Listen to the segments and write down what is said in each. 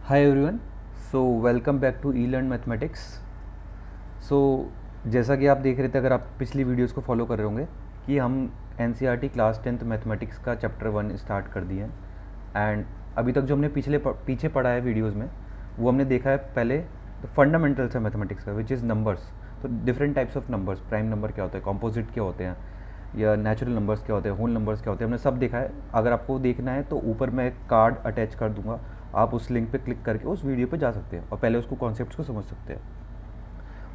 Hi everyone, so welcome back to E-Learn Mathematics. So जैसा कि आप देख रहे थे, अगर आप पिछली वीडियोस को फॉलो कर रहे होंगे कि हम NCERT क्लास 10th मैथमेटिक्स का चैप्टर 1 स्टार्ट कर दिए हैं। एंड अभी तक जो हमने पीछे पढ़ा है वीडियोस में, वो हमने देखा है पहले फंडामेंटल्स है मैथमेटिक्स का, विच इज़ नंबर्स। तो different types of numbers, prime number क्या होता है, कॉम्पोजिट क्या होते हैं, या नेचुरल नंबर्स क्या होते हैं, होल नंबर्स क्या होते हैं, हमने सब देखा है। अगर आपको देखना है तो ऊपर मैं एक कार्ड अटैच कर दूंगा, आप उस लिंक पे क्लिक करके उस वीडियो पे जा सकते हैं और पहले उसको कॉन्सेप्ट्स को समझ सकते हैं।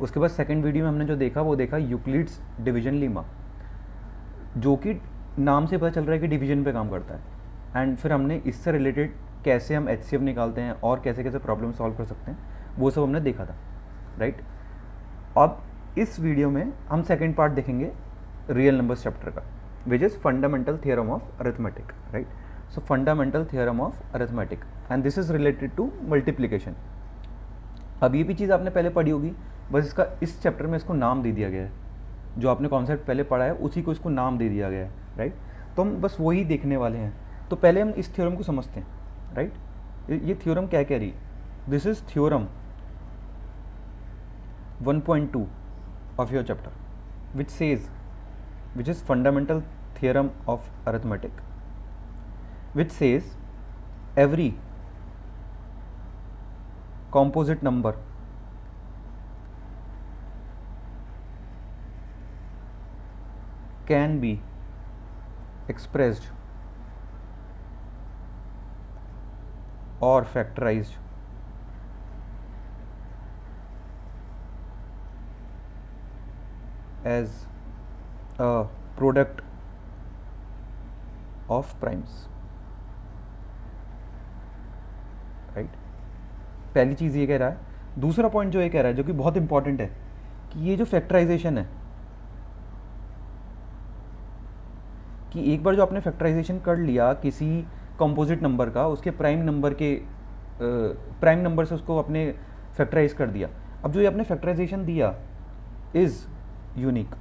उसके बाद सेकंड वीडियो में हमने जो देखा वो देखा यूक्लिड्स डिवीजन लीमा, जो कि नाम से पता चल रहा है कि डिवीजन पे काम करता है। एंड फिर हमने इससे रिलेटेड कैसे हम HCF निकालते हैं और कैसे कैसे प्रॉब्लम सॉल्व कर सकते हैं, वो सब हमने देखा था, राइट। अब इस वीडियो में हम सेकेंड पार्ट देखेंगे रियल नंबर्स चैप्टर का, which is fundamental theorem of arithmetic, right. So fundamental theorem of arithmetic and this is related to multiplication. अब ये भी चीज़ आपने पहले पढ़ी होगी, बस इसका इस चैप्टर में इसको नाम दे दिया गया है। जो आपने कॉन्सेप्ट पहले पढ़ा है उसी को इसको नाम दे दिया गया है, राइट। तो हम बस वही देखने वाले हैं। तो पहले हम इस थ्योरम को समझते हैं, राइट। ये थ्योरम क्या कह रही है? This is theorem 1.2 of your chapter, which says, which is fundamental theorem of arithmetic, which says every composite number can be expressed or factorized as a product of primes, right. पहली चीज़ ये कह रहा है। दूसरा पॉइंट जो ये कह रहा है, जो कि बहुत इंपॉर्टेंट है, कि ये जो फैक्टराइजेशन है, कि एक बार जो आपने फैक्टराइजेशन कर लिया किसी कंपोजिट नंबर का, उसके प्राइम नंबर से उसको आपने फैक्टराइज कर दिया। अब जो ये आपने फैक्टराइजेशन दिया इज यूनिक,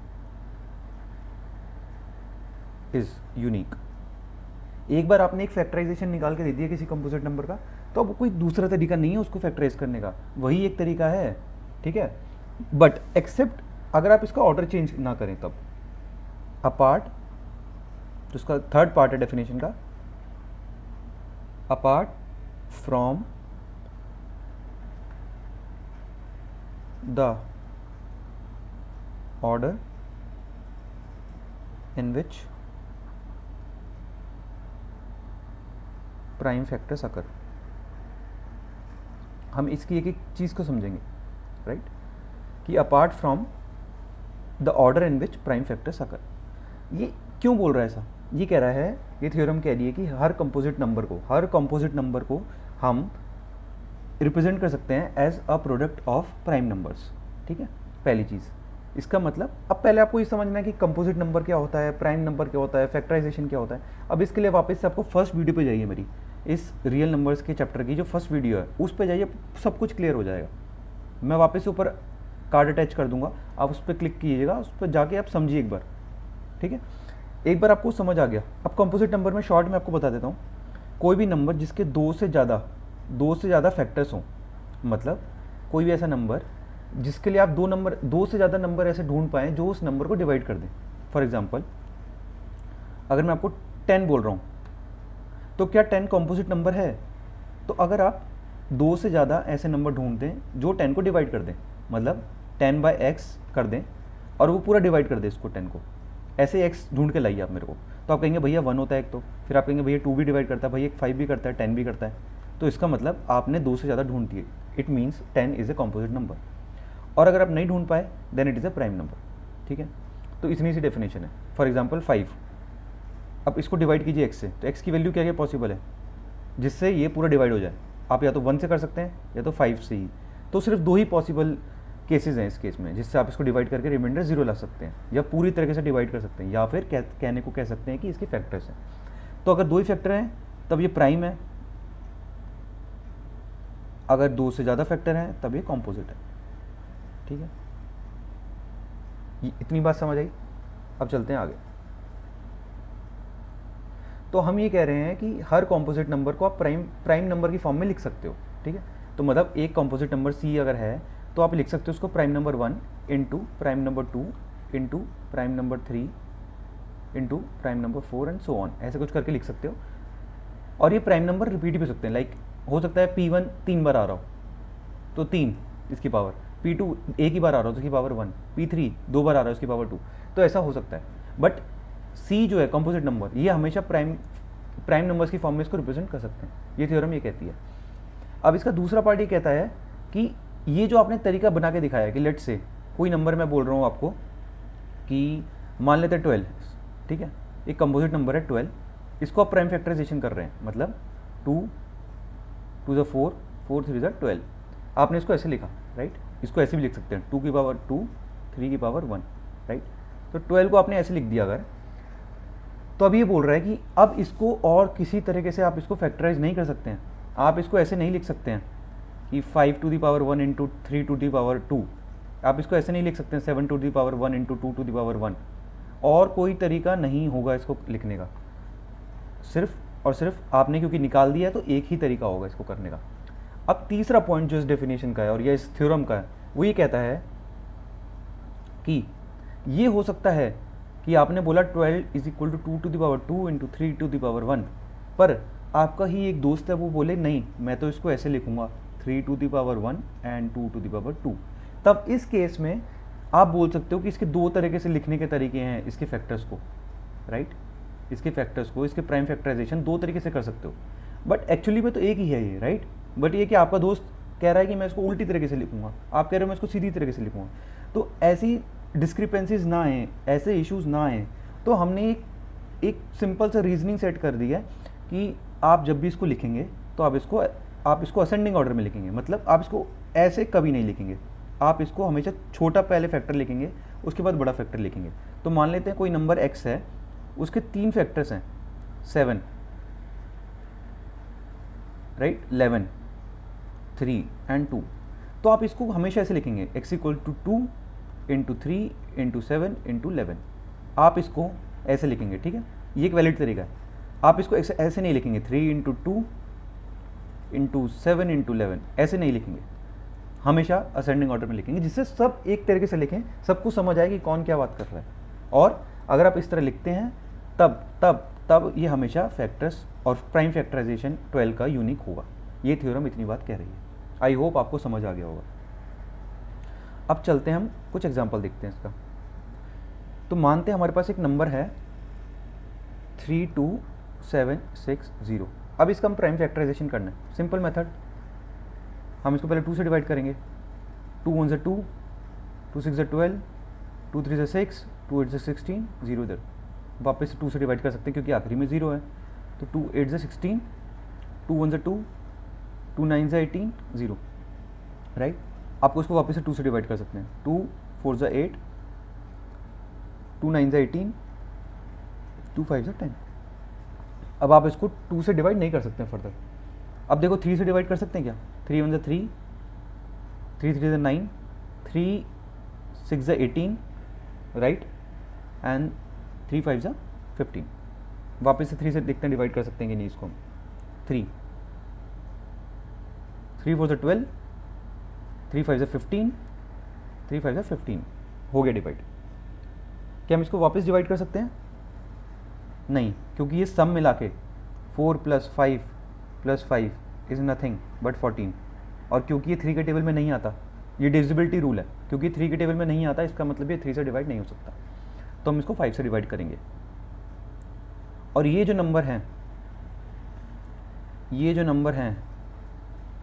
एक बार आपने एक फैक्टराइजेशन निकाल के दे दिया किसी कंपोजिट नंबर का, तो अब कोई दूसरा तरीका नहीं है उसको फैक्टराइज करने का, वही एक तरीका है, ठीक है। बट एक्सेप्ट अगर आप इसका ऑर्डर चेंज ना करें तब। अपार्ट, तो उसका थर्ड पार्ट है डेफिनेशन का, apart from the order in which prime factors occur. हम इसकी एक एक चीज़ को समझेंगे, राइट, कि apart from the order in which prime factors occur. ये क्यों बोल रहा है ऐसा? ये कह रहा है, ये थ्योरम कह रही है कि हर कंपोजिट नंबर को हम रिप्रेजेंट कर सकते हैं as a product of prime numbers, ठीक है। पहली चीज़, इसका मतलब अब पहले आपको ये समझना है कि कंपोजिट नंबर क्या होता है, प्राइम नंबर क्या होता है, फैक्टराइजेशन क्या होता है। अब इसके लिए वापस से आपको फर्स्ट वीडियो पे जाइए, मेरी इस रियल नंबर्स के चैप्टर की जो फर्स्ट वीडियो है उस पर जाइए, सब कुछ क्लियर हो जाएगा। मैं वापस से ऊपर कार्ड अटैच कर दूंगा, आप उस पर क्लिक कीजिएगा, उस पर जाके आप समझिए एक बार, ठीक है। एक बार आपको समझ आ गया। अब कंपोजिट नंबर में शॉर्ट में आपको बता देता हूँ, कोई भी नंबर जिसके दो से ज़्यादा फैक्टर्स हों, मतलब कोई भी ऐसा नंबर जिसके लिए आप दो से ज़्यादा नंबर ऐसे ढूंढ पाएँ जो उस नंबर को डिवाइड कर दें। फॉर एग्जांपल, अगर मैं आपको 10 बोल रहा हूँ, तो क्या 10 कंपोजिट नंबर है? तो अगर आप दो से ज़्यादा ऐसे नंबर ढूंढ दें जो 10 को डिवाइड कर दें, मतलब 10/x कर दें और वो पूरा डिवाइड कर दे इसको 10 को, ऐसे x ढूंढ के लाइए आप मेरे को, तो आप कहेंगे भैया 1 होता है एक, तो फिर आप कहेंगे भैया 2 भी डिवाइड करता है, भैया 5 भी करता है, 10 भी करता है। तो इसका मतलब आपने दो से ज़्यादा ढूंढ दिए, it means 10 is a composite number. और अगर आप नहीं ढूंढ पाए then it is a prime number, ठीक है। तो इतनी सी डेफिनेशन है। फॉर एग्जाम्पल 5, अब इसको डिवाइड कीजिए x से, तो x की वैल्यू क्या क्या पॉसिबल है जिससे ये पूरा डिवाइड हो जाए? आप या तो 1 से कर सकते हैं या तो 5 से ही। तो सिर्फ दो ही पॉसिबल केसेस हैं इस केस में जिससे आप इसको डिवाइड करके रिमाइंडर 0 ला सकते हैं, या पूरी तरीके से डिवाइड कर सकते हैं, या फिर कहने को कह सकते हैं कि इसके फैक्टर्स हैं। तो अगर दो ही फैक्टर हैं तब ये प्राइम है, अगर दो से ज़्यादा फैक्टर हैं तब ये कॉम्पोजिट है, ठीक है। इतनी बात समझ आई? अब चलते हैं आगे। तो हम ये कह रहे हैं कि हर कॉम्पोजिट नंबर को आप प्राइम नंबर की फॉर्म में लिख सकते हो, ठीक है। तो मतलब एक कंपोजिट नंबर सी अगर है तो आप लिख सकते हो उसको prime number 1 into prime number 2 into prime number 3 into prime number 4 and so on, ऐसे कुछ करके लिख सकते हो। और ये प्राइम नंबर रिपीट भी हो सकते हैं, लाइक हो सकता है P1 3 बार आ रहा हो तो 3 इसकी पावर, P2 एक ही बार आ रहा हो तो इसकी पावर 1, P3 2 बार आ रहा है उसकी पावर 2, तो ऐसा हो सकता है। बट C जो है कंपोजिट नंबर, ये हमेशा प्राइम नंबर्स की फॉर्म में इसको रिप्रेजेंट कर सकते हैं, ये थ्योरम ये कहती है। अब इसका दूसरा पार्ट ये कहता है कि ये जो आपने तरीका बना के दिखाया कि लेट से कोई नंबर मैं बोल रहा हूँ आपको कि मान लेते हैं 12, ठीक है, एक कंपोजिट नंबर है 12, इसको आप प्राइम फैक्टराइजेशन कर रहे हैं, मतलब 2 2 4 4 3 12, आपने इसको ऐसे लिखा, राइट। इसको ऐसे भी लिख सकते हैं 2 की पावर 2 3 की पावर 1, राइट। तो 12 को आपने ऐसे लिख दिया अगर, तो अब ये बोल रहा है कि अब इसको और किसी तरीके से आप इसको फैक्टराइज नहीं कर सकते हैं। आप इसको ऐसे नहीं लिख सकते हैं कि 5 to the power 1 into 3 to the power 2, आप इसको ऐसे नहीं लिख सकते हैं 7 to the power 1 into 2 to the power 1, और कोई तरीका नहीं होगा इसको लिखने का, सिर्फ और सिर्फ आपने क्योंकि निकाल दिया है तो एक ही तरीका होगा इसको करने का। अब तीसरा पॉइंट जो इस डेफिनेशन का है और ये इस थ्योरम का है, वो ये कहता है कि ये हो सकता है कि आपने बोला 12 is equal to 2 to the power 2 into 3 to the power 1, पर आपका ही एक दोस्त है वो बोले नहीं मैं तो इसको ऐसे लिखूंगा 3 to the power 1 and 2 to the power 2, तब इस केस में आप बोल सकते हो कि इसके दो तरीके से लिखने के तरीके हैं इसके फैक्टर्स को, राइट। इसके फैक्टर्स को, इसके प्राइम फैक्टराइजेशन दो तरीके से कर सकते हो, बट एक्चुअली में तो एक ही है ये, राइट। बट ये कि आपका दोस्त कह रहा है कि मैं इसको उल्टी तरीके से लिखूंगा, आप कह रहे हो मैं इसको सीधी तरीके से लिखूंगा, तो ऐसी डिस्क्रिपेंसीज ना आए, ऐसे इश्यूज ना आए, तो हमने एक सिंपल सा रीजनिंग सेट कर दी है कि आप जब भी इसको लिखेंगे तो आप इसको असेंडिंग ऑर्डर में लिखेंगे, मतलब आप इसको ऐसे कभी नहीं लिखेंगे, आप इसको हमेशा छोटा पहले फैक्टर लिखेंगे उसके बाद बड़ा फैक्टर लिखेंगे। तो मान लेते हैं कोई नंबर x है, उसके 3 फैक्टर्स हैं 7, राइट, 11, 3 एंड 2, तो आप इसको हमेशा ऐसे लिखेंगे x equal to 2 into 3 into 7 into 11, आप इसको ऐसे लिखेंगे, ठीक है, ये एक वैलिड तरीका है। आप इसको ऐसे नहीं लिखेंगे 3 इंटू 2 इंटू 7 इंटू 11, ऐसे नहीं लिखेंगे, हमेशा असेंडिंग ऑर्डर में लिखेंगे, जिससे सब एक तरीके से लिखें, सबको समझ आए कि कौन क्या बात कर रहा है। और अगर आप इस तरह लिखते हैं तब ये हमेशा फैक्टर्स और प्राइम फैक्टराइजेशन 12 का यूनिक होगा। ये थ्योरम इतनी बात कह रही है। आई होप आपको समझ आ गया होगा। अब चलते हैं हम कुछ एग्जाम्पल देखते हैं इसका। तो मानते हैं हमारे पास एक नंबर है 32760। अब इसका हम प्राइम फैक्टराइजेशन करना है, सिंपल मेथड, हम इसको पहले 2 से डिवाइड करेंगे, 2 1 से 2, 2 6 से 12, 2 3 से 6, 2 8 से 16, 0 इधर, वापस से 2 से डिवाइड कर सकते हैं क्योंकि आखिरी में 0 है, तो 2 8 से 16, 2 1 से 2, 2 9 से 18, 0, राइट। आपको इसको वापस से 2 से डिवाइड कर सकते हैं, 2 4 से 8, 2 9 से 18, 2 5 से 10। अब आप इसको 2 से डिवाइड नहीं कर सकते हैं फर्दर। अब देखो 3 से डिवाइड कर सकते हैं क्या, 3 1 से 3, 3 3 से 9, 3 6 से 18, राइट, एंड 3 5 से 15। वापस से 3 से देखते हैं डिवाइड कर सकते हैं कि नहीं इसको हम, 3 4 से 12, 3 5 से 15, 3 5 से 15 हो गया डिवाइड। क्या हम इसको वापस डिवाइड कर सकते हैं? नहीं, क्योंकि ये सम मिला के 4 + 5 + 5 इज़ नथिंग बट 14, और क्योंकि ये 3 के टेबल में नहीं आता, ये डिविजिबिलिटी रूल है, क्योंकि 3 के टेबल में नहीं आता इसका मतलब ये 3 से डिवाइड नहीं हो सकता, तो हम इसको 5 से डिवाइड करेंगे। और ये जो नंबर हैं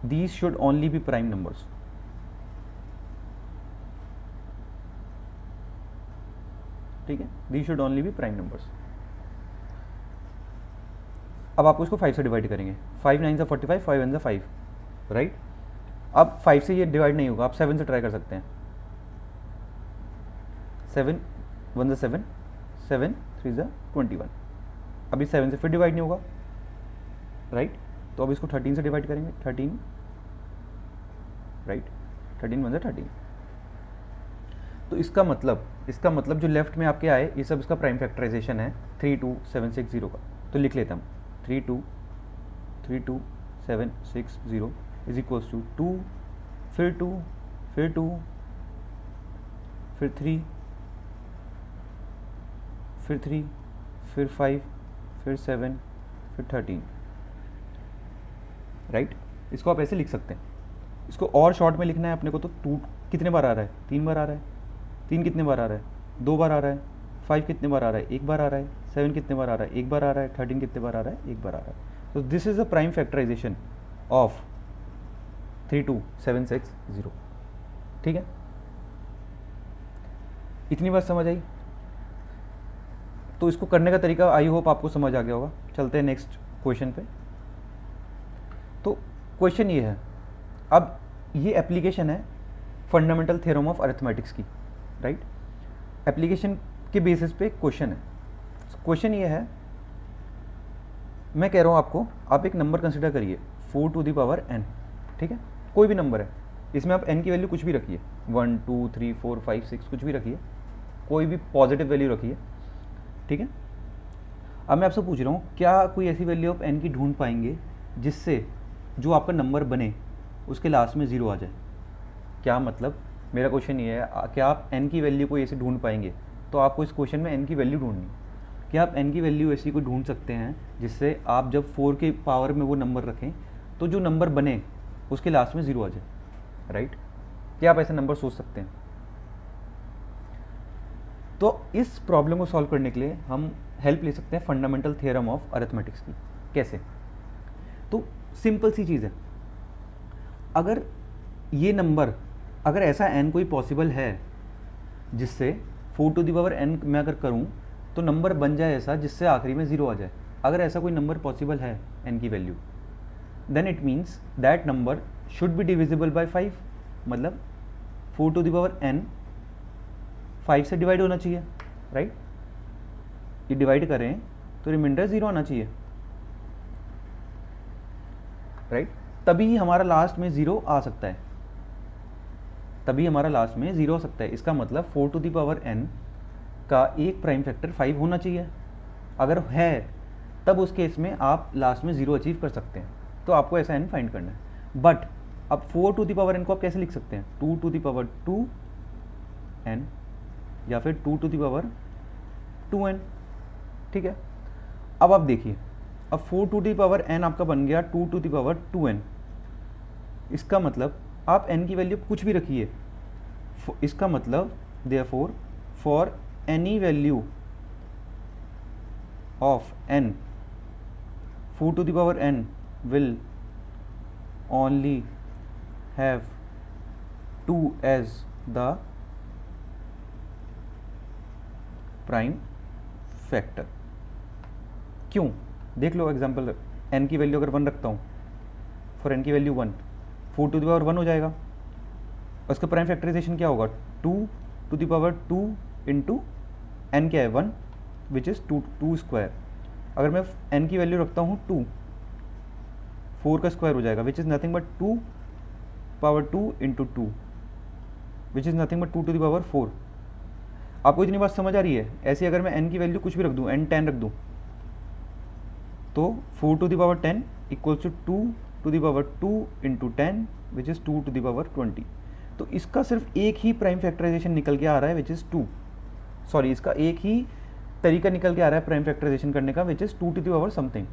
these should only be prime numbers. ठीक है, these should only be prime numbers. अब आपको इसको 5 से डिवाइड करेंगे, 5 9 से 45, 5 1 से 5, राइट। अब 5 से ये डिवाइड नहीं होगा, आप 7 से ट्राई कर सकते हैं, 7 1 से 7, 7 3 से 21। अभी 7 से फिर डिवाइड नहीं होगा, राइट, तो अब इसको 13 से डिवाइड करेंगे, 13, राइट, 13 1 से 13। तो इसका मतलब जो लेफ्ट में आपके आए ये सब इसका प्राइम फैक्टराइजेशन है 32760 का। तो लिख लेते हम 32760 इज इक्वल्स टू 2, फिर 2, फिर 2, फिर 3, फिर 3, फिर 5, फिर 7, फिर 13, राइट। इसको आप ऐसे लिख सकते हैं। इसको और शॉर्ट में लिखना है अपने को तो 2 कितने बार आ रहा है, 3 बार आ रहा है, 3 कितने बार आ रहा है, 2 बार आ रहा है, 5 कितने बार आ रहा है, 1 बार आ रहा है, 7 कितने बार आ रहा है, 1 बार आ रहा है, 13 कितने बार आ रहा है, 1 बार आ रहा है। तो this is a prime factorization of 32760। ठीक है, इतनी बात समझ आई। तो इसको करने का तरीका आई होप आपको समझ आ गया होगा। चलते हैं नेक्स्ट क्वेश्चन पे। तो क्वेश्चन ये है, अब ये एप्लीकेशन है फंडामेंटल थ्योरम ऑफ अरिथमेटिक्स की, राइट। एप्लीकेशन के बेसिस पे क्वेश्चन है। क्वेश्चन ये है, मैं कह रहा हूँ आपको, आप एक नंबर कंसिडर करिए 4 टू द पावर n, ठीक है, कोई भी नंबर है, इसमें आप n की वैल्यू कुछ भी रखिए, 1 2 3 4 5 6 कुछ भी रखिए, कोई भी पॉजिटिव वैल्यू रखिए, ठीक है। अब मैं आपसे पूछ रहा हूँ, क्या कोई ऐसी वैल्यू आप n की ढूंढ पाएंगे जिससे जो आपका नंबर बने उसके लास्ट में 0 आ जाए? क्या मतलब, मेरा क्वेश्चन ये है, क्या आप n की वैल्यू को ऐसे ढूंढ पाएंगे? तो आपको इस क्वेश्चन में n की वैल्यू ढूंढनी। क्या आप n की वैल्यू ऐसी कोई ढूंढ सकते हैं जिससे आप जब 4 के पावर में वो नंबर रखें तो जो नंबर बने उसके लास्ट में 0 आ जाए, राइट? क्या आप ऐसे नंबर सोच सकते हैं? तो इस प्रॉब्लम को सॉल्व करने के लिए हम हेल्प ले सकते हैं फंडामेंटल थ्योरम ऑफ अरिथमेटिक्स की। कैसे? तो सिंपल सी चीज़ है, अगर ये नंबर, अगर ऐसा n कोई पॉसिबल है जिससे 4 टू द पावर n मैं अगर करूं तो नंबर बन जाए ऐसा जिससे आखिरी में 0 आ जाए, अगर ऐसा कोई नंबर पॉसिबल है n की value, then it means that number should be divisible by 5। मतलब 4 टू द पावर n 5 से डिवाइड होना चाहिए, राइट? ये डिवाइड करें तो रिमाइंडर 0 आना चाहिए, राइट? तभी हमारा लास्ट में 0 आ सकता है, तभी हमारा लास्ट में 0 आ सकता है। इसका मतलब 4 टू द पावर n का एक प्राइम फैक्टर 5 होना चाहिए। अगर है तब उस केस में आप लास्ट में 0 अचीव कर सकते हैं। तो आपको ऐसा n फाइंड करना है। बट अब 4 टू द पावर n को आप कैसे लिख सकते हैं? 2 टू द पावर 2n या फिर 2 टू द पावर 2n, ठीक है। अब आप देखिए, अब 4 टू द पावर n आपका बन गया 2 टू द पावर 2n। इसका मतलब आप n की वैल्यू कुछ भी रखिए, इसका मतलब therefore for any value of n 4 to the power n will only have 2 as the prime factor। क्यों? देख लो एग्जाम्पल, n की वैल्यू अगर 1 रखता हूँ, फॉर n की वैल्यू 1, 4 टू द पावर 1 हो जाएगा। उसका प्राइम फैक्टराइजेशन क्या होगा? 2 to the power 2 into n क्या है 1, विच इज़ 2 स्क्वायर। अगर मैं n की वैल्यू रखता हूँ 2, 4 का स्क्वायर हो जाएगा, which is nothing but 2 power 2 into 2, which is nothing but 2 to the power 4। आपको इतनी बात समझ आ रही है? ऐसे अगर मैं n की वैल्यू कुछ भी रख दूँ, n 10 रख दूँ, तो 4 to the power 10 equals to 2 to the power 2 into 10, which is 2 to the power 20। तो इसका सिर्फ एक ही प्राइम फैक्टराइजेशन निकल के आ रहा है, विच इज़ 2, सॉरी इसका एक ही तरीका निकल के आ रहा है प्राइम फैक्टराइजेशन करने का, which is 2 to the power something,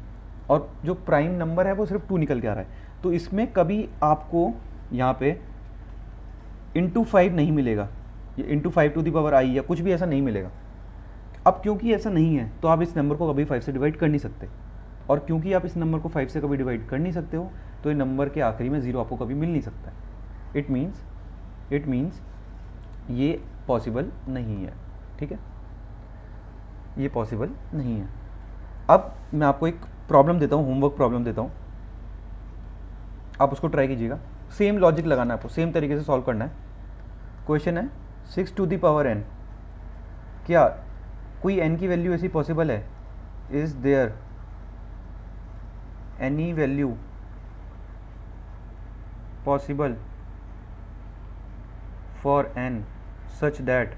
और जो प्राइम नंबर है वो सिर्फ 2 निकल के आ रहा है। तो इसमें कभी आपको यहाँ पे इंटू 5 नहीं मिलेगा, ये इंटू 5 टू द पावर आई या कुछ भी ऐसा नहीं मिलेगा। अब क्योंकि ऐसा नहीं है तो आप इस नंबर को कभी 5 से डिवाइड कर नहीं सकते, और क्योंकि आप इस नंबर को 5 से कभी डिवाइड कर नहीं सकते हो तो ये नंबर के आखिरी में 0 आपको कभी मिल नहीं सकता है। इट मीन्स ये पॉसिबल नहीं है, ठीक है, ये पॉसिबल नहीं है। अब मैं आपको एक प्रॉब्लम देता हूँ, होमवर्क प्रॉब्लम देता हूँ, आप उसको ट्राई कीजिएगा। सेम लॉजिक लगाना है आपको, सेम तरीके से सॉल्व करना है। क्वेश्चन है 6 टू द पावर n, क्या कोई n की वैल्यू ऐसी पॉसिबल है? Is there any value possible for n such that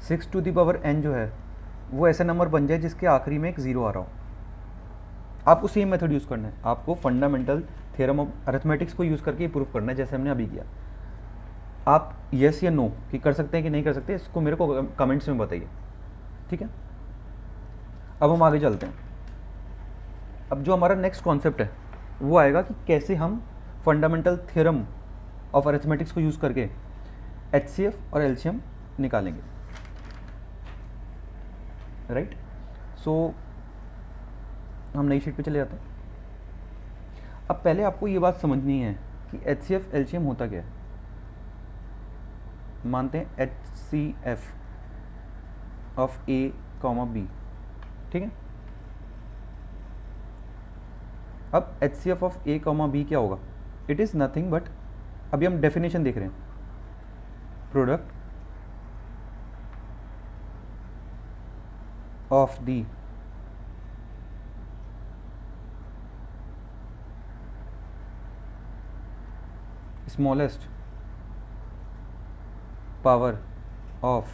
6 to the power n जो है वो ऐसा नंबर बन जाए जिसके आखिरी में एक 0 आ रहा हो। आपको सेम मेथड यूज़ करना है, आपको फंडामेंटल थ्योरम ऑफ अरिथमेटिक्स को यूज़ करके प्रूव करना है, जैसे हमने अभी किया। आप येस या नो कि कर सकते हैं कि नहीं कर सकते, इसको मेरे को कमेंट्स में बताइए, ठीक है। अब हम आगे चलते हैं। अब जो हमारा नेक्स्ट कॉन्सेप्ट है वो आएगा कि कैसे हम फंडामेंटल थ्योरम ऑफ अरिथमेटिक्स को यूज़ करके एचसीएफ और एलसीएम निकालेंगे, राइट। सो हम नई शीट पे चले जाते हैं। अब पहले आपको ये बात समझनी है कि एचसीएफ एलसीएम होता क्या है। मानते हैं HCF of A comma B, ठीक है। अब HCF of A comma B क्या होगा, इट इज़ नथिंग बट, अभी हम डेफिनेशन देख रहे हैं, product of the smallest power of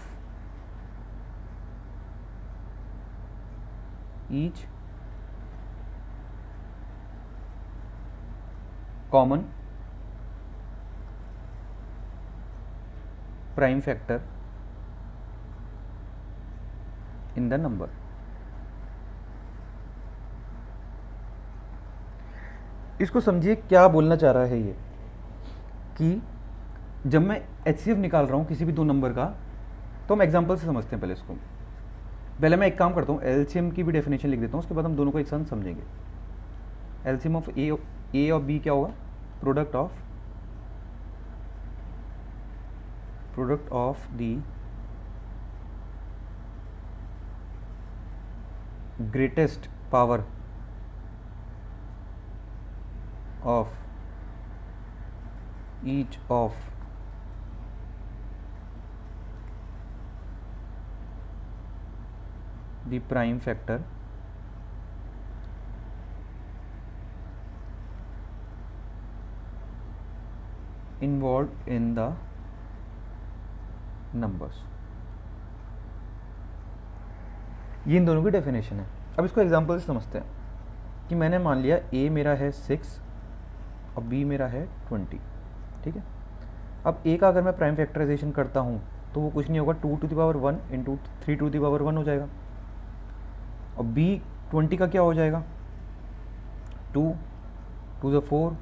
each common prime factor in the number. इसको समझिए क्या बोलना चाह रहा है ये, कि जब मैं एचसीएफ निकाल रहा हूँ किसी भी दो नंबर का, तो हम एग्जांपल से समझते हैं पहले इसको। पहले मैं एक काम करता हूँ, एलसीएम की भी डेफिनेशन लिख देता हूँ, उसके बाद हम दोनों को एक साथ समझेंगे। एलसीएम ऑफ ए और बी क्या होगा, product of the greatest power of each of the prime factor involved in the numbers। ये इन दोनों की डेफिनेशन है। अब इसको एग्जांपल से समझते हैं कि मैंने मान लिया a मेरा है 6 और b मेरा है 20, ठीक है। अब a का अगर मैं प्राइम फैक्टराइजेशन करता हूँ तो वो कुछ नहीं होगा, 2 to the power 1 into 3 to the power 1 हो जाएगा। और b 20 का क्या हो जाएगा, 2 to the 4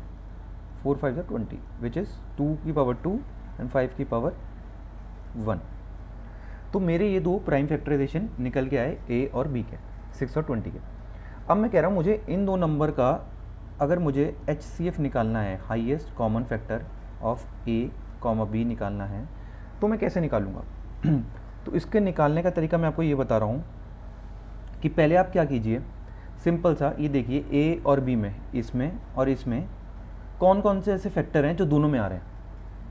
4 5 20, विच इज़ 2 की पावर 2 एंड 5 की पावर 1। तो मेरे ये दो प्राइम फैक्टराइजेशन निकल के आए a और b के, 6 और 20 के। अब मैं कह रहा हूँ मुझे इन दो नंबर का अगर मुझे HCF निकालना है, highest common factor of a comma b निकालना है, तो मैं कैसे निकालूंगा। तो इसके निकालने का तरीका मैं आपको ये बता रहा हूँ कि पहले आप क्या कीजिए, सिंपल सा ये देखिए a और b में, इसमें और इसमें कौन कौन से ऐसे फैक्टर हैं जो दोनों में आ रहे हैं,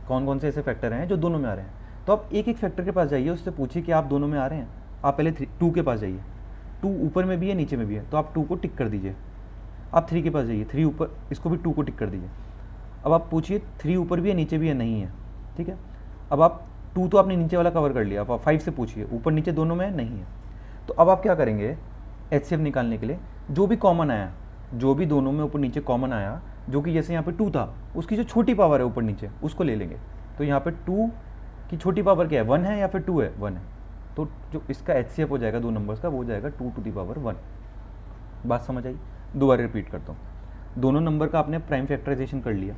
कौन कौन से ऐसे फैक्टर हैं जो दोनों में आ रहे हैं। तो आप एक एक फैक्टर के पास जाइए, उससे पूछिए कि आप दोनों में आ रहे हैं। आप पहले 2 के पास जाइए, 2 ऊपर में भी है नीचे में भी है, तो आप 2 को टिक कर दीजिए। आप 3 के पास जाइए, 3 ऊपर, इसको भी 2 को टिक कर दीजिए। अब आप पूछिए 3 ऊपर भी है नीचे भी है, नहीं है, ठीक है। अब आप 2 तो आपने नीचे वाला कवर कर लिया, अब आप 5 से पूछिए ऊपर नीचे दोनों में है, नहीं है। तो अब आप क्या करेंगे, HCF निकालने के लिए जो भी कॉमन आया, जो भी दोनों में ऊपर नीचे कॉमन आया, जो कि जैसे यहाँ पे 2 था, उसकी जो छोटी पावर है ऊपर नीचे उसको ले लेंगे। तो यहाँ पे 2 की छोटी पावर क्या है, 1 है या फिर 2 है, 1 है। तो जो इसका HCF हो जाएगा दो नंबर्स का, वो हो जाएगा 2 to the power 1। बात समझ आई, दोबारा रिपीट करता हूँ। दोनों नंबर का आपने प्राइम फैक्टराइजेशन कर लिया।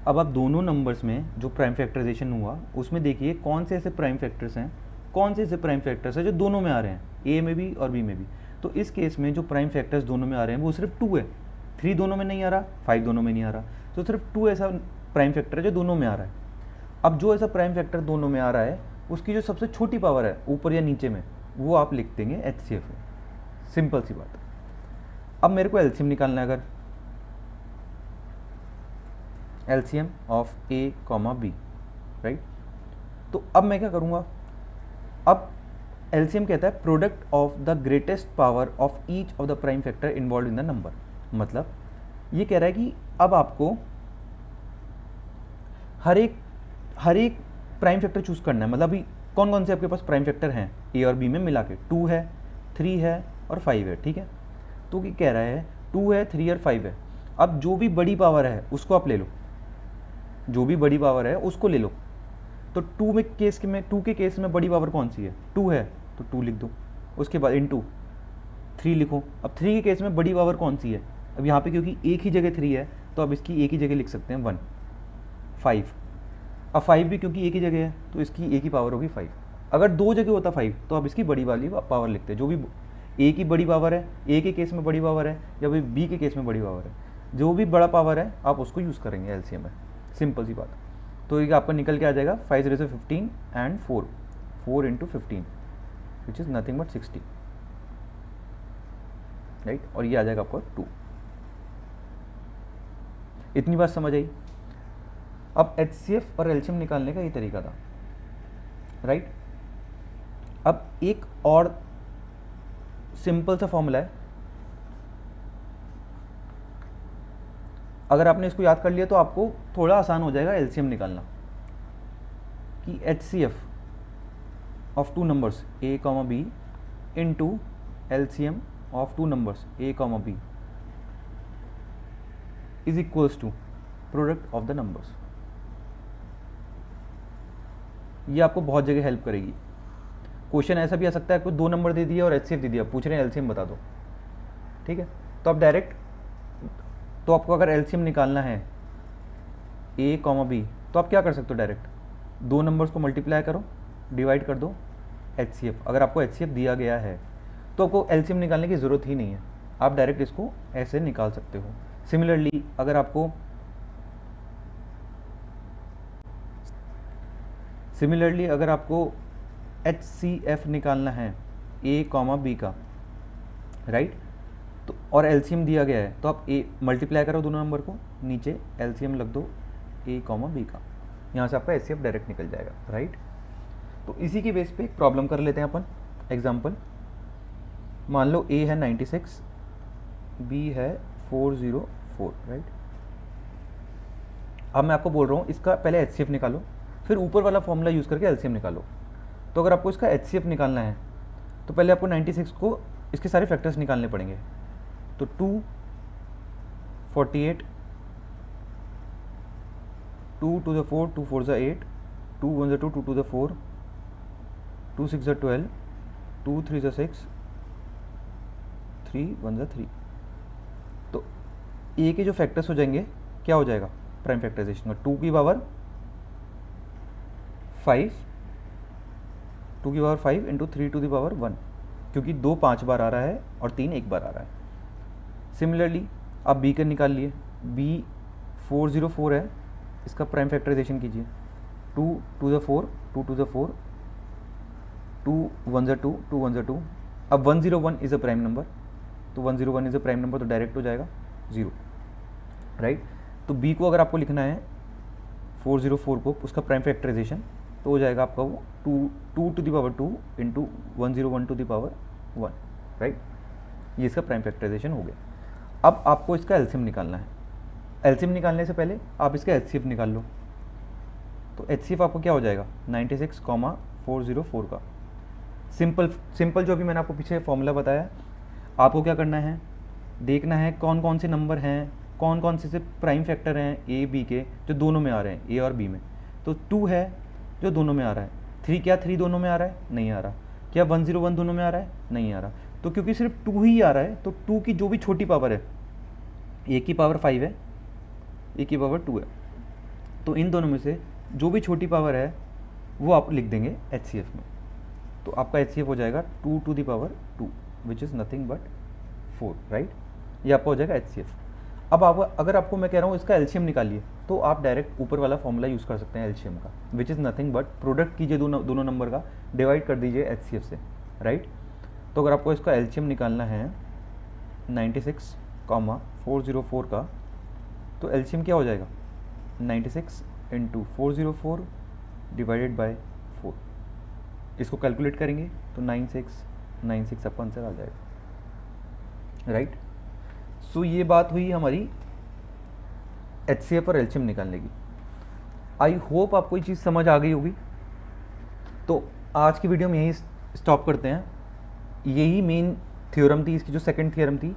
अब आप दोनों नंबर्स में जो प्राइम फैक्टराइजेशन हुआ उसमें देखिए कौन से ऐसे प्राइम फैक्टर्स हैं, कौन से ऐसे प्राइम फैक्टर्स हैं जो दोनों में आ रहे हैं, ए में भी और बी में भी। तो इस केस में जो प्राइम फैक्टर्स दोनों में आ रहे हैं वो सिर्फ 2 है, 3 दोनों में नहीं आ रहा, 5 दोनों में नहीं आ रहा, तो सिर्फ 2 ऐसा प्राइम फैक्टर है जो दोनों में आ रहा है। अब जो ऐसा प्राइम फैक्टर दोनों में आ रहा है उसकी जो सबसे छोटी पावर है ऊपर या नीचे में, वो आप लिख देंगे HCF है। सिंपल सी बात। अब मेरे को LCM निकालना है, अगर LCM of A, B, right. तो अब मैं क्या करूँगा, अब LCM कहता है product of the greatest power of each of the prime factor involve in the number. मतलब ये कह रहा है कि अब आपको हर एक प्राइम फैक्टर चूज करना है। मतलब अभी कौन कौन से आपके पास प्राइम फैक्टर हैं A और B में मिला के, 2 है, 3 है और 5 है, ठीक है। तो ये कह रहा है 2 है, 3 और 5 है। अब जो भी बड़ी पावर है उसको आप ले लो, जो भी बड़ी पावर है उसको ले लो। तो 2 के केस में बड़ी पावर कौन सी है? 2 है तो 2 लिख दो, उसके बाद इनटू 3 लिखो। अब 3 के केस में बड़ी पावर कौन सी है? अब यहाँ पे क्योंकि एक ही जगह 3 है तो अब इसकी एक ही जगह लिख सकते हैं 1, 5। अब 5 भी क्योंकि एक ही जगह है तो इसकी एक ही पावर होगी 5। अगर 2 जगह होता 5 तो अब इसकी बड़ी वाली पावर लिखते हैं। जो भी ए की बड़ी पावर है, ए के केस में बड़ी पावर है या फिर बी के केस में बड़ी पावर है, जो भी बड़ा पावर है आप उसको यूज़ करेंगे एलसीएम में। सिंपल सी बात। तो ये आपका निकल के आ जाएगा 5 0 से 15 and 4 into 15 which is nothing but 60, right. और ये आ जाएगा आपका 2। इतनी बात समझ आई। अब एचसीएफ और एलसीएम निकालने का ये तरीका था, राइट। अब एक और सिंपल सा फॉर्मूला है, अगर आपने इसको याद कर लिया तो आपको थोड़ा आसान हो जाएगा एलसीएम निकालना, कि HCF of 2 numbers A comma B into LCM of 2 numbers A comma B is equals to product of the numbers. ये आपको बहुत जगह हेल्प करेगी। क्वेश्चन ऐसा भी आ सकता है, आपको 2 नंबर दे दिया और एचसीएफ दे दिया, पूछ रहे हैं एलसीएम बता दो, ठीक है। तो आप डायरेक्ट, तो आपको अगर एलसीएम निकालना है ए कॉमा बी तो आप क्या कर सकते हो? डायरेक्ट 2 नंबर्स को मल्टीप्लाई करो, डिवाइड कर दो एचसीएफ। अगर आपको एचसीएफ दिया गया है तो आपको एलसीएम निकालने की ज़रूरत ही नहीं है, आप डायरेक्ट इसको ऐसे निकाल सकते हो। सिमिलरली अगर आपको एचसीएफ निकालना है ए कॉमा बी का, राइट, तो और एलसीएम दिया गया है तो आप ए मल्टीप्लाई करो दोनों नंबर को, नीचे एलसीएम लग दो ए कॉमा बी का, यहाँ से आपका एचसीएफ डायरेक्ट निकल जाएगा, राइट। तो इसी के बेस पे एक प्रॉब्लम कर लेते हैं अपन। एग्जांपल, मान लो ए है 96, बी है 404, राइट। अब मैं आपको बोल रहा हूँ इसका पहले एचसीएफ निकालो, फिर ऊपर वाला फॉर्मूला यूज़ करके एलसीएम निकालो। तो अगर आपको इसका एचसीएफ निकालना है तो पहले आपको 96 को इसके सारे फैक्टर्स निकालने पड़ेंगे। तो 2, 48, 2 to the 4, 2 4 8, 2 1 2, 2 to the 4, 2 6 12, 2 3 6, 3 1 3। तो ए के जो फैक्टर्स हो जाएंगे, क्या हो जाएगा प्राइम फैक्टराइजेशन का? 2 की पावर 5, 2 की पावर 5 इंटू 3 टू द पावर 1, क्योंकि 2 5 बार आ रहा है और 3 1 बार आ रहा है। सिमिलरली आप बी का निकाल लिए, बी 404 है, इसका प्राइम फैक्टराइजेशन कीजिए। 2 to the 4, 2 to the 4, 2 1 2, 2 1 2। अब 101 इज़ अ प्राइम नंबर, तो 101 इज़ अ प्राइम नंबर तो डायरेक्ट हो जाएगा 0, राइट। तो बी को अगर आपको लिखना है 404 को, उसका प्राइम फैक्टराइजेशन, तो हो जाएगा आपका वो 2 to the power 2 into 101 to the power 1, right. ये इसका प्राइम फैक्टराइजेशन हो गया। अब आपको इसका एलसीएम निकालना है। एलसीएम निकालने से पहले आप इसका एचसीएफ निकाल लो। तो एचसीएफ आपको क्या हो जाएगा? 96,404 का सिंपल जो अभी मैंने आपको पीछे फॉर्मूला बताया। आपको क्या करना है, देखना है कौन कौन से नंबर हैं, कौन कौन से प्राइम फैक्टर हैं ए बी के, जो दोनों में आ रहे हैं, ए और बी में। तो 2 है जो दोनों में आ रहा है, 3 दोनों में आ रहा है? नहीं आ रहा। क्या 101 दोनों में आ रहा है? नहीं आ रहा। तो क्योंकि सिर्फ 2 ही आ रहा है, तो 2 की जो भी छोटी पावर है, ए की पावर 5 है, ए की पावर 2 है, तो इन दोनों में से जो भी छोटी पावर है वो आप लिख देंगे एचसीएफ में। तो आपका एचसीएफ हो जाएगा 2 to the power 2 which is nothing but 4, right. ये आपका हो जाएगा एचसीएफ। अब आप, अगर आपको मैं कह रहा हूँ इसका एलसीएम निकालिए, तो आप डायरेक्ट ऊपर वाला फॉर्मूला यूज़ कर सकते हैं एलसीएम का, which is nothing but product कीजिए दोनों नंबर का, डिवाइड कर दीजिए एचसीएफ से, राइट। तो अगर आपको इसका एलसीएम निकालना है 96,404 का, तो एलसीएम क्या हो जाएगा? 96 इंटू 404 डिवाइडेड बाय 4। इसको कैलकुलेट करेंगे तो 9696 आपका आंसर आ जाएगा, राइट। सो ये बात हुई हमारी एचसीएफ और एलसीएम निकालने की। आई होप आपको ये चीज़ समझ आ गई होगी। तो आज की वीडियो में यही स्टॉप करते हैं। यही मेन थ्योरम थी, इसकी जो सेकंड थ्योरम थी,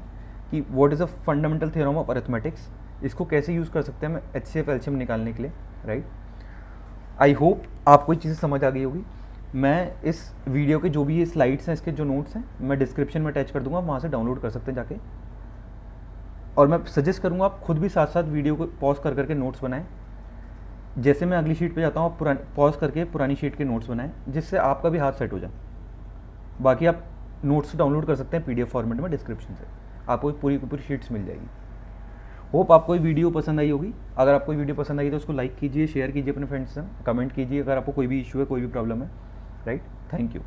कि what is a fundamental theorem of arithmetics, इसको कैसे यूज़ कर सकते हैं हम HCF एलसीएम निकालने के लिए, राइट। आई होप आपको ये चीज़ें समझ आ गई होगी। मैं इस वीडियो के जो भी ये स्लाइड्स हैं, इसके जो नोट्स हैं, मैं डिस्क्रिप्शन में अटैच कर दूंगा, वहाँ से डाउनलोड कर सकते हैं जाके। और मैं सजेस्ट करूँगा आप खुद भी साथ साथ वीडियो को पॉज कर करके नोट्स बनाएं। जैसे मैं अगली शीट पे जाता हूँ, आप पुरानी पॉज करके पुरानी शीट के नोट्स बनाएं, जिससे आपका भी हाथ सेट हो जाए। बाकी आप नोट्स डाउनलोड कर सकते हैं PDF फॉर्मेट में डिस्क्रिप्शन से, आपको पूरी की पूरी शीट्स मिल जाएगी। होप आपको ये वीडियो पसंद आई होगी। अगर आपको ये वीडियो पसंद आई तो उसको लाइक कीजिए, शेयर कीजिए अपने फ्रेंड्स से, कमेंट कीजिए अगर आपको कोई भी इशू है, कोई भी प्रॉब्लम है, राइट। Thank you.